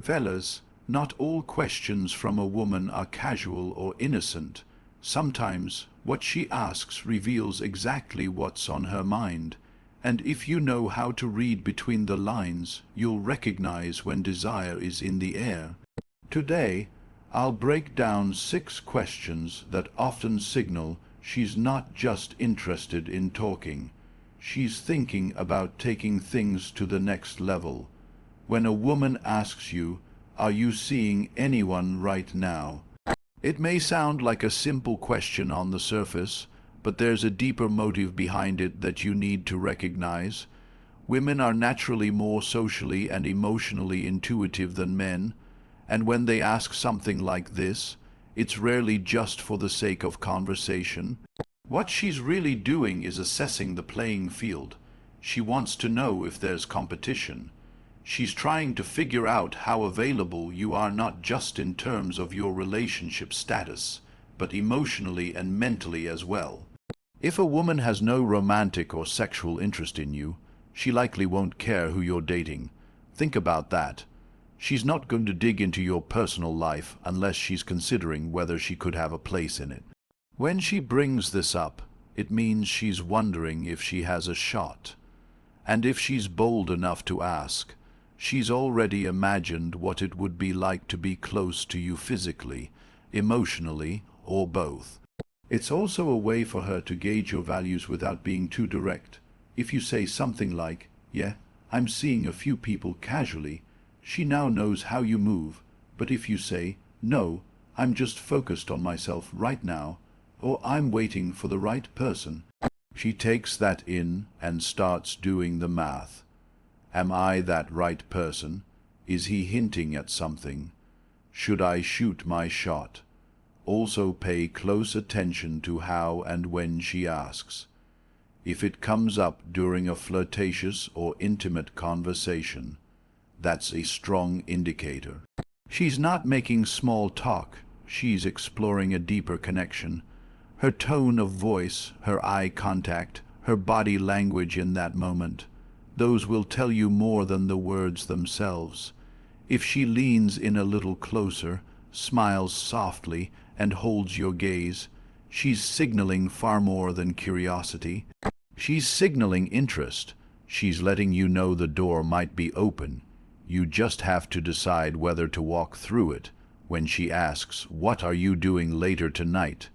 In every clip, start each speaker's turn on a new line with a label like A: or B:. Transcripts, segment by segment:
A: Fellas, not all questions from a woman are casual or innocent. Sometimes what she asks reveals exactly what's on her mind, and if you know how to read between the lines, you'll recognize when desire is in the air. Today, I'll break down 6 questions that often signal she's not just interested in talking. She's thinking about taking things to the next level. When a woman asks you, "Are you seeing anyone right now?" It may sound like a simple question on the surface, but there's a deeper motive behind it that you need to recognize. Women are naturally more socially and emotionally intuitive than men, and when they ask something like this, it's rarely just for the sake of conversation. What she's really doing is assessing the playing field. She wants to know if there's competition. She's trying to figure out how available you are, not just in terms of your relationship status, but emotionally and mentally as well. If a woman has no romantic or sexual interest in you, she likely won't care who you're dating. Think about that. She's not going to dig into your personal life unless she's considering whether she could have a place in it. When she brings this up, it means she's wondering if she has a shot. And if she's bold enough to ask, she's already imagined what it would be like to be close to you physically, emotionally, or both. It's also a way for her to gauge your values without being too direct. If you say something like, "Yeah, I'm seeing a few people casually," she now knows how you move. But if you say, "No, I'm just focused on myself right now," or "I'm waiting for the right person," she takes that in and starts doing the math. Am I that right person? Is he hinting at something? Should I shoot my shot? Also pay close attention to how and when she asks. If it comes up during a flirtatious or intimate conversation, that's a strong indicator. She's not making small talk, she's exploring a deeper connection. Her tone of voice, her eye contact, her body language in that moment, those will tell you more than the words themselves. If she leans in a little closer, smiles softly, and holds your gaze, she's signaling far more than curiosity. She's signaling interest. She's letting you know the door might be open. You just have to decide whether to walk through it. When she asks, "What are you doing later tonight?"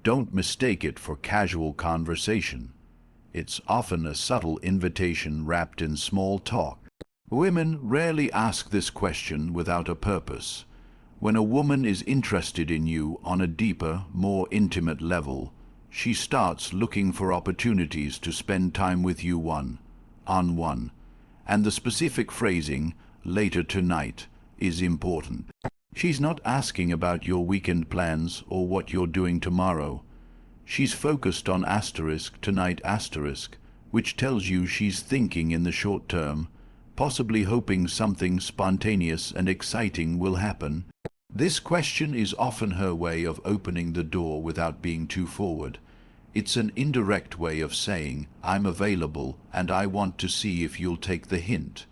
A: don't mistake it for casual conversation. It's often a subtle invitation wrapped in small talk. Women rarely ask this question without a purpose. When a woman is interested in you on a deeper, more intimate level, she starts looking for opportunities to spend time with you one-on-one. And the specific phrasing, "later tonight," is important. She's not asking about your weekend plans or what you're doing tomorrow. She's focused on tonight, which tells you she's thinking in the short term, possibly hoping something spontaneous and exciting will happen. This question is often her way of opening the door without being too forward. It's an indirect way of saying, "I'm available and I want to see if you'll take the hint."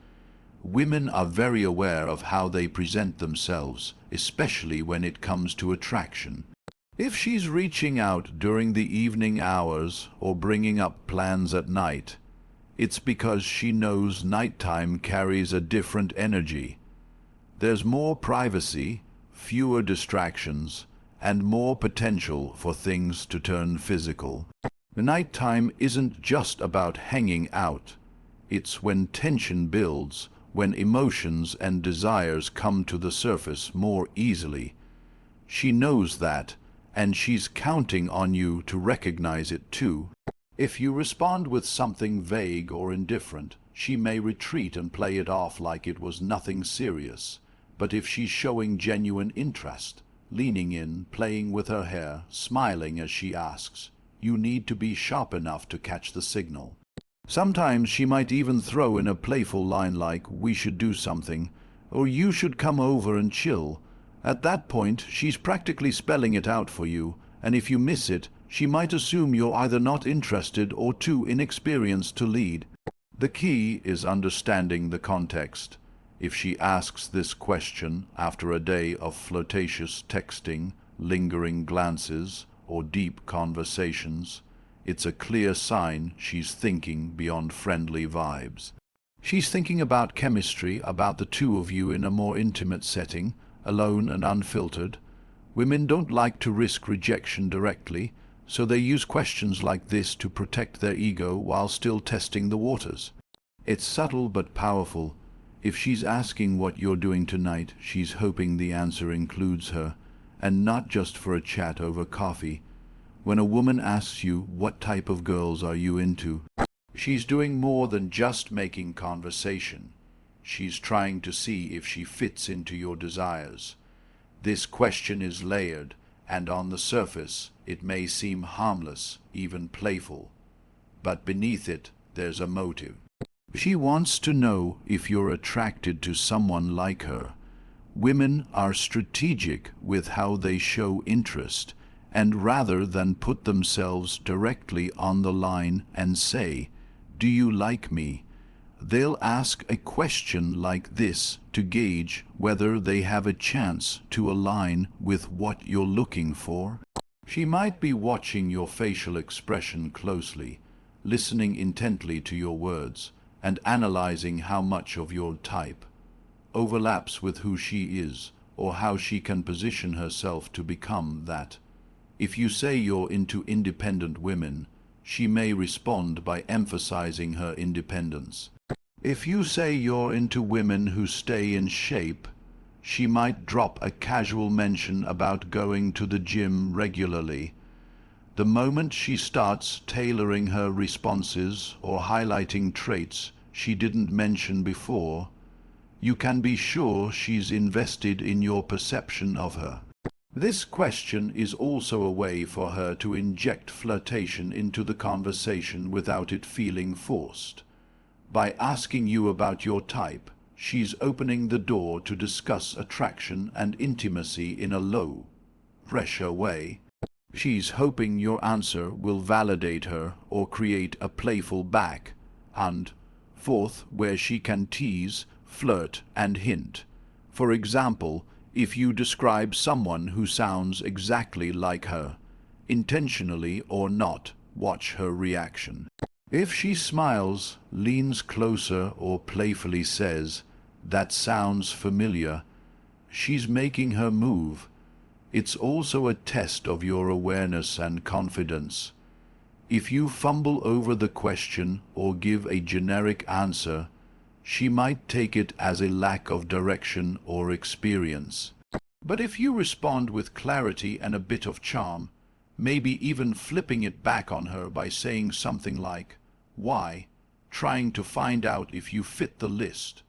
A: Women are very aware of how they present themselves, especially when it comes to attraction. If she's reaching out during the evening hours or bringing up plans at night, it's because she knows nighttime carries a different energy. There's more privacy, fewer distractions, and more potential for things to turn physical. Nighttime isn't just about hanging out. It's when tension builds, when emotions and desires come to the surface more easily. She knows that, and she's counting on you to recognize it too. If you respond with something vague or indifferent, she may retreat and play it off like it was nothing serious. But if she's showing genuine interest, leaning in, playing with her hair, smiling as she asks, you need to be sharp enough to catch the signal. Sometimes she might even throw in a playful line like, "We should do something," or "You should come over and chill." At that point, she's practically spelling it out for you, and if you miss it, she might assume you're either not interested or too inexperienced to lead. The key is understanding the context. If she asks this question after a day of flirtatious texting, lingering glances, or deep conversations, it's a clear sign she's thinking beyond friendly vibes. She's thinking about chemistry, about the two of you in a more intimate setting, alone and unfiltered. Women don't like to risk rejection directly, so they use questions like this to protect their ego while still testing the waters. It's subtle but powerful. If she's asking what you're doing tonight, she's hoping the answer includes her, and not just for a chat over coffee. When a woman asks you, "What type of girls are you into?" she's doing more than just making conversation. She's trying to see if she fits into your desires. This question is layered, and on the surface it may seem harmless, even playful. But beneath it, there's a motive. She wants to know if you're attracted to someone like her. Women are strategic with how they show interest, and rather than put themselves directly on the line and say, "Do you like me?" they'll ask a question like this to gauge whether they have a chance to align with what you're looking for. She might be watching your facial expression closely, listening intently to your words, and analyzing how much of your type overlaps with who she is, or how she can position herself to become that. If you say you're into independent women, she may respond by emphasizing her independence. If you say you're into women who stay in shape, she might drop a casual mention about going to the gym regularly. The moment she starts tailoring her responses or highlighting traits she didn't mention before, you can be sure she's invested in your perception of her. This question is also a way for her to inject flirtation into the conversation without it feeling forced. By asking you about your type, she's opening the door to discuss attraction and intimacy in a low, pressure way. She's hoping your answer will validate her or create a playful back and forth where she can tease, flirt, and hint. For example, if you describe someone who sounds exactly like her, intentionally or not, watch her reaction. If she smiles, leans closer, or playfully says, "That sounds familiar," she's making her move. It's also a test of your awareness and confidence. If you fumble over the question or give a generic answer, she might take it as a lack of direction or experience. But if you respond with clarity and a bit of charm, maybe even flipping it back on her by saying something like, "Why?" trying to find out if you fit the list,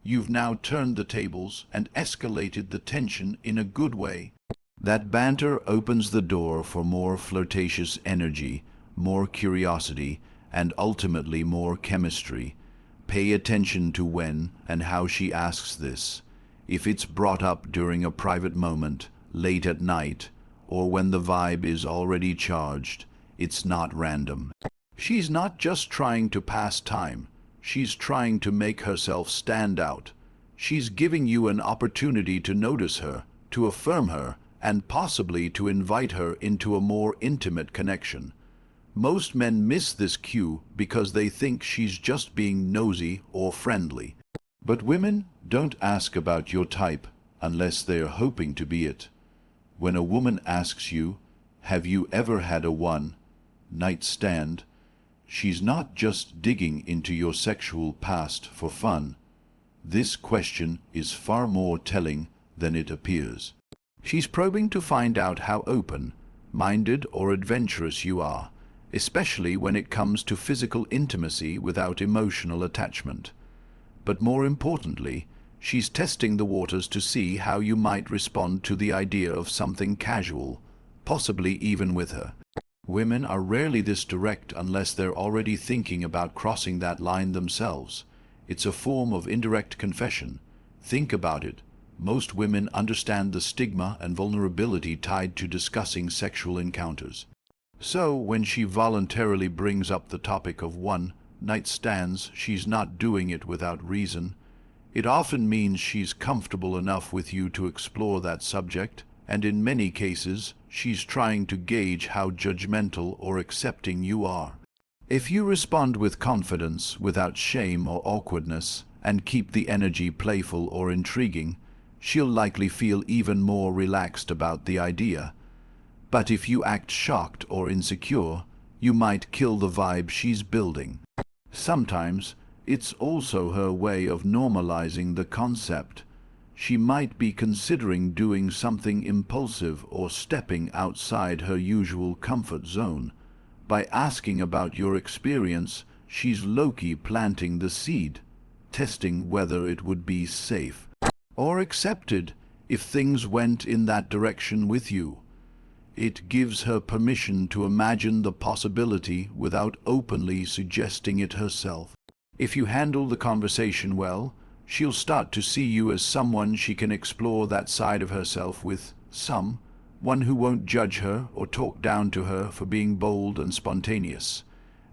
A: you've now turned the tables and escalated the tension in a good way. That banter opens the door for more flirtatious energy, more curiosity, and ultimately more chemistry. Pay attention to when and how she asks this. If it's brought up during a private moment, late at night, or when the vibe is already charged, it's not random. She's not just trying to pass time. She's trying to make herself stand out. She's giving you an opportunity to notice her, to affirm her, and possibly to invite her into a more intimate connection. Most men miss this cue because they think she's just being nosy or friendly. But women don't ask about your type unless they're hoping to be it. When a woman asks you, "Have you ever had a one-night stand?" she's not just digging into your sexual past for fun. This question is far more telling than it appears. She's probing to find out how open-minded or adventurous you are, especially when it comes to physical intimacy without emotional attachment. But more importantly, she's testing the waters to see how you might respond to the idea of something casual, possibly even with her. Women are rarely this direct unless they're already thinking about crossing that line themselves. It's a form of indirect confession. Think about it. Most women understand the stigma and vulnerability tied to discussing sexual encounters. So, when she voluntarily brings up the topic of one-night stands, she's not doing it without reason. It often means she's comfortable enough with you to explore that subject, and in many cases, she's trying to gauge how judgmental or accepting you are. If you respond with confidence, without shame or awkwardness, and keep the energy playful or intriguing, she'll likely feel even more relaxed about the idea. But if you act shocked or insecure, you might kill the vibe she's building. Sometimes, it's also her way of normalizing the concept. She might be considering doing something impulsive or stepping outside her usual comfort zone. By asking about your experience, she's low-key planting the seed, testing whether it would be safe or accepted if things went in that direction with you. It gives her permission to imagine the possibility without openly suggesting it herself. If you handle the conversation well, she'll start to see you as someone she can explore that side of herself with, one who won't judge her or talk down to her for being bold and spontaneous.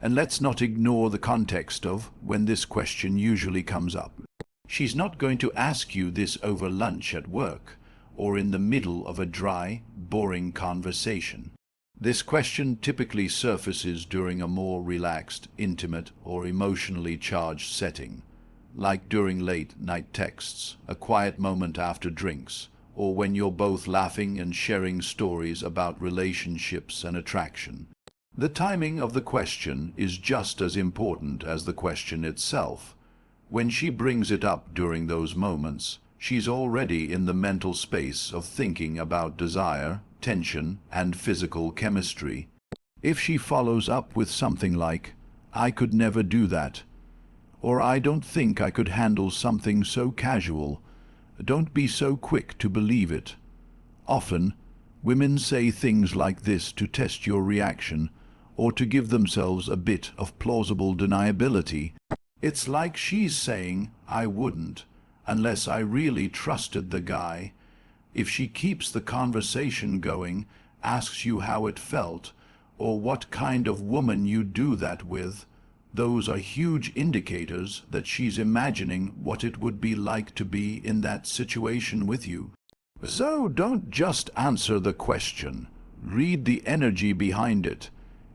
A: And let's not ignore the context of when this question usually comes up. She's not going to ask you this over lunch at work or in the middle of a dry, boring conversation. This question typically surfaces during a more relaxed, intimate, or emotionally charged setting, like during late-night texts, a quiet moment after drinks, or when you're both laughing and sharing stories about relationships and attraction. The timing of the question is just as important as the question itself. When she brings it up during those moments, she's already in the mental space of thinking about desire, tension, and physical chemistry. If she follows up with something like, "I could never do that," or "I don't think I could handle something so casual," don't be so quick to believe it. Often, women say things like this to test your reaction, or to give themselves a bit of plausible deniability. It's like she's saying, "I wouldn't, unless I really trusted the guy." If she keeps the conversation going, asks you how it felt, or what kind of woman you do that with, those are huge indicators that she's imagining what it would be like to be in that situation with you. So don't just answer the question. Read the energy behind it.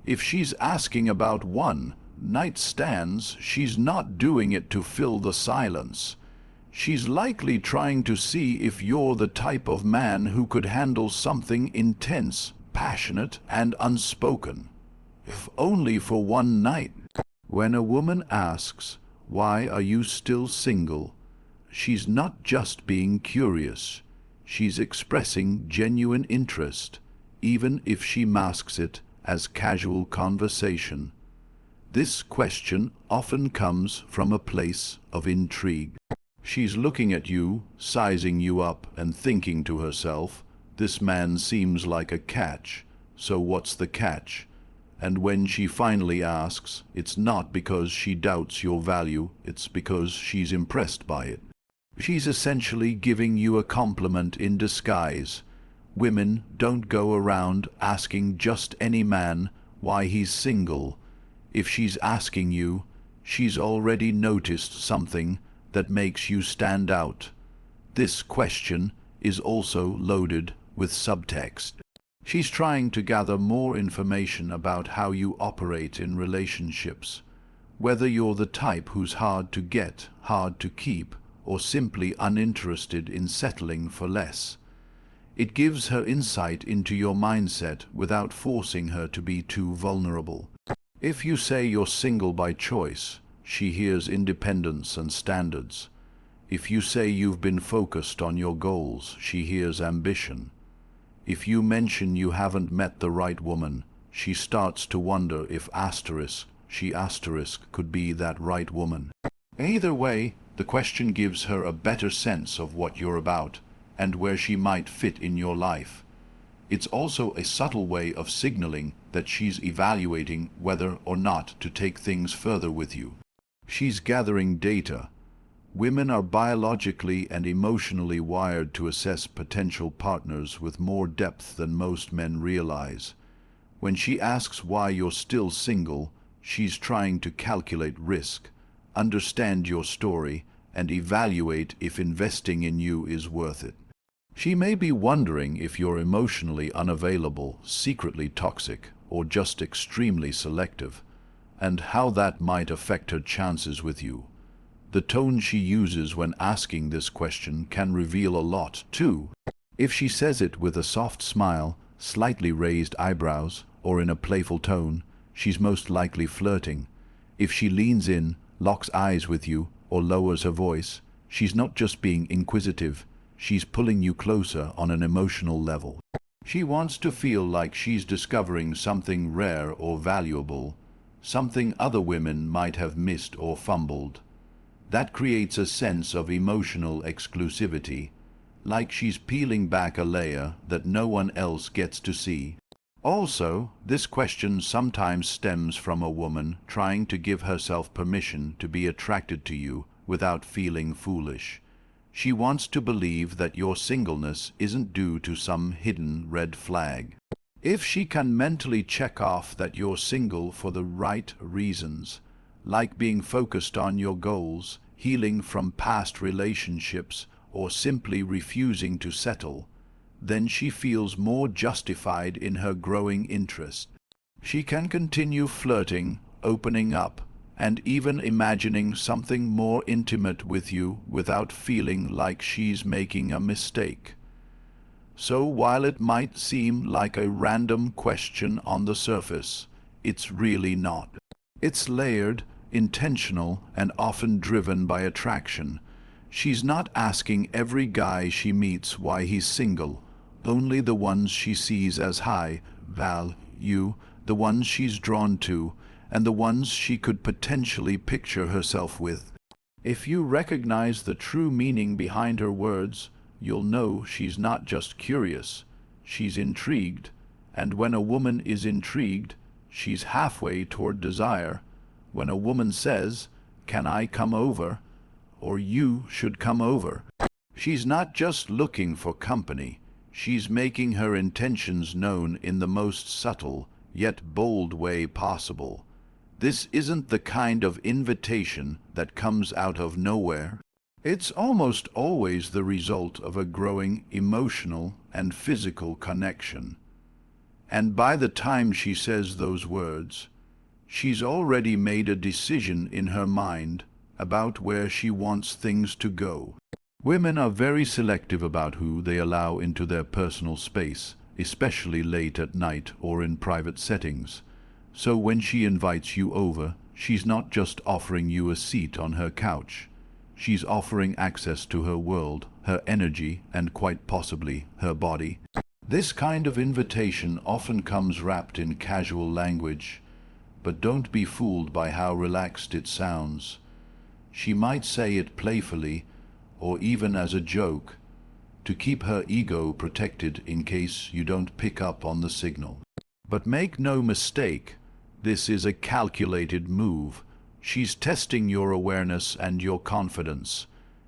A: If she's asking about one-night stands, she's not doing it to fill the silence. She's likely trying to see if you're the type of man who could handle something intense, passionate, and unspoken, if only for one night. When a woman asks, "Why are you still single?" she's not just being curious. She's expressing genuine interest, even if she masks it as casual conversation. This question often comes from a place of intrigue. She's looking at you, sizing you up, and thinking to herself, "This man seems like a catch, so what's the catch?" And when she finally asks, it's not because she doubts your value, it's because she's impressed by it. She's essentially giving you a compliment in disguise. Women don't go around asking just any man why he's single. If she's asking you, she's already noticed something that makes you stand out. This question is also loaded with subtext. She's trying to gather more information about how you operate in relationships, whether you're the type who's hard to get, hard to keep, or simply uninterested in settling for less. It gives her insight into your mindset without forcing her to be too vulnerable. If you say you're single by choice, she hears independence and standards. If you say you've been focused on your goals, she hears ambition. If you mention you haven't met the right woman, she starts to wonder if she could be that right woman. Either way, the question gives her a better sense of what you're about and where she might fit in your life. It's also a subtle way of signaling that she's evaluating whether or not to take things further with you. She's gathering data. Women are biologically and emotionally wired to assess potential partners with more depth than most men realize. When she asks why you're still single, she's trying to calculate risk, understand your story, and evaluate if investing in you is worth it. She may be wondering if you're emotionally unavailable, secretly toxic, or just extremely selective, and how that might affect her chances with you. The tone she uses when asking this question can reveal a lot, too. If she says it with a soft smile, slightly raised eyebrows, or in a playful tone, she's most likely flirting. If she leans in, locks eyes with you, or lowers her voice, she's not just being inquisitive, she's pulling you closer on an emotional level. She wants to feel like she's discovering something rare or valuable, something other women might have missed or fumbled. That creates a sense of emotional exclusivity, like she's peeling back a layer that no one else gets to see. Also, this question sometimes stems from a woman trying to give herself permission to be attracted to you without feeling foolish. She wants to believe that your singleness isn't due to some hidden red flag. If she can mentally check off that you're single for the right reasons, like being focused on your goals, healing from past relationships, or simply refusing to settle, then she feels more justified in her growing interest. She can continue flirting, opening up, and even imagining something more intimate with you without feeling like she's making a mistake. So while it might seem like a random question on the surface, it's really not. It's layered, intentional, and often driven by attraction. She's not asking every guy she meets why he's single, only the ones she sees as high value, the ones she's drawn to, and the ones she could potentially picture herself with. If you recognize the true meaning behind her words, you'll know she's not just curious, she's intrigued, and when a woman is intrigued, she's halfway toward desire. When a woman says, "Can I come over?" or "You should come over," she's not just looking for company, she's making her intentions known in the most subtle, yet bold way possible. This isn't the kind of invitation that comes out of nowhere. It's almost always the result of a growing emotional and physical connection. And by the time she says those words, she's already made a decision in her mind about where she wants things to go. Women are very selective about who they allow into their personal space, especially late at night or in private settings. So when she invites you over, she's not just offering you a seat on her couch. She's offering access to her world, her energy, and quite possibly her body. This kind of invitation often comes wrapped in casual language, but don't be fooled by how relaxed it sounds. She might say it playfully, or even as a joke, to keep her ego protected in case you don't pick up on the signal. But make no mistake, this is a calculated move. She's testing your awareness and your confidence.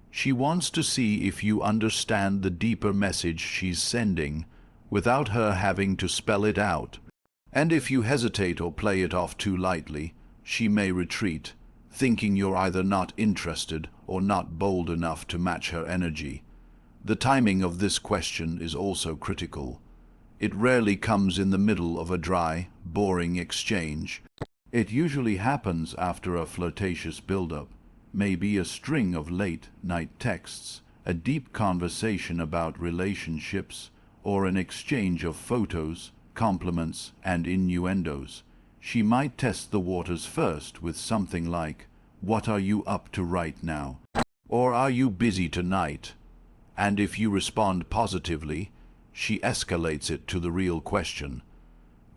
A: She wants to see if you understand the deeper message she's sending without her having to spell it out. And if you hesitate or play it off too lightly, she may retreat, thinking you're either not interested or not bold enough to match her energy. The timing of this question is also critical. It rarely comes in the middle of a dry, boring exchange. It usually happens after a flirtatious build-up, maybe a string of late-night texts, a deep conversation about relationships, or an exchange of photos, compliments, and innuendos. She might test the waters first with something like, "What are you up to right now?" or "Are you busy tonight?" And if you respond positively, she escalates it to the real question.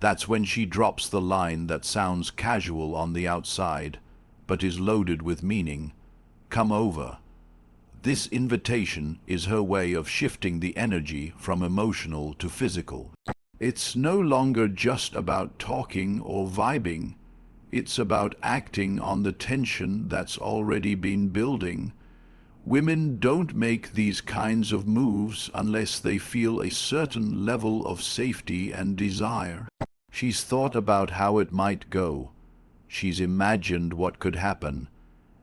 A: That's when she drops the line that sounds casual on the outside, but is loaded with meaning. "Come over." This invitation is her way of shifting the energy from emotional to physical. It's no longer just about talking or vibing. It's about acting on the tension that's already been building. Women don't make these kinds of moves unless they feel a certain level of safety and desire. She's thought about how it might go. She's imagined what could happen.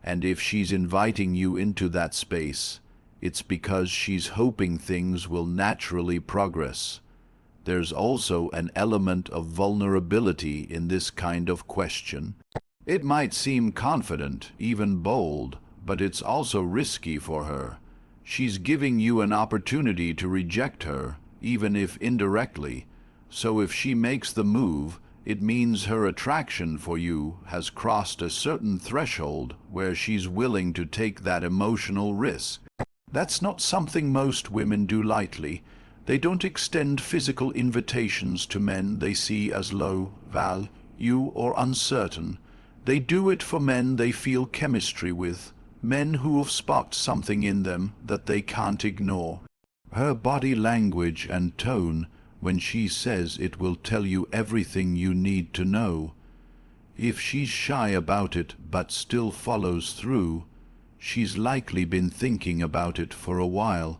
A: And if she's inviting you into that space, it's because she's hoping things will naturally progress. There's also an element of vulnerability in this kind of question. It might seem confident, even bold, but it's also risky for her. She's giving you an opportunity to reject her, even if indirectly. So if she makes the move, it means her attraction for you has crossed a certain threshold where she's willing to take that emotional risk. That's not something most women do lightly. They don't extend physical invitations to men they see as low value or uncertain. They do it for men they feel chemistry with, men who have spot something in them that they can't ignore. Her body language and tone when she says it will tell you everything you need to know. If she's shy about it but still follows through, she's likely been thinking about it for a while.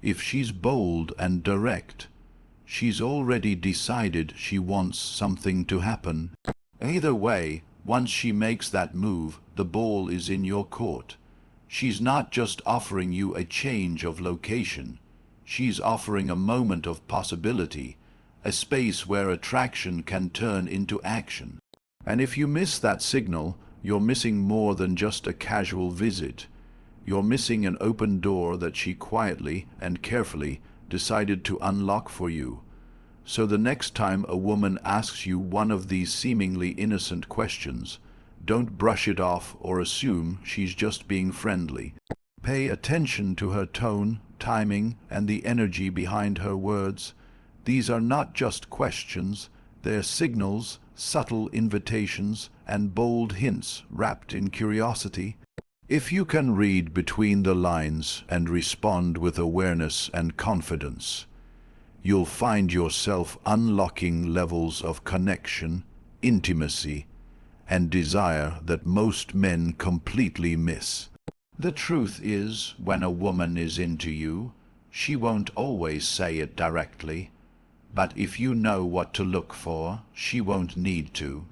A: If she's bold and direct, she's already decided she wants something to happen. Either way, once she makes that move, the ball is in your court. She's not just offering you a change of location. She's offering a moment of possibility, a space where attraction can turn into action. And if you miss that signal, you're missing more than just a casual visit. You're missing an open door that she quietly and carefully decided to unlock for you. So the next time a woman asks you one of these seemingly innocent questions, don't brush it off or assume she's just being friendly. Pay attention to her tone, timing, and the energy behind her words. These are not just questions, they're signals, subtle invitations, and bold hints wrapped in curiosity. If you can read between the lines and respond with awareness and confidence, you'll find yourself unlocking levels of connection, intimacy, and desire that most men completely miss. The truth is, when a woman is into you, she won't always say it directly, but if you know what to look for, she won't need to.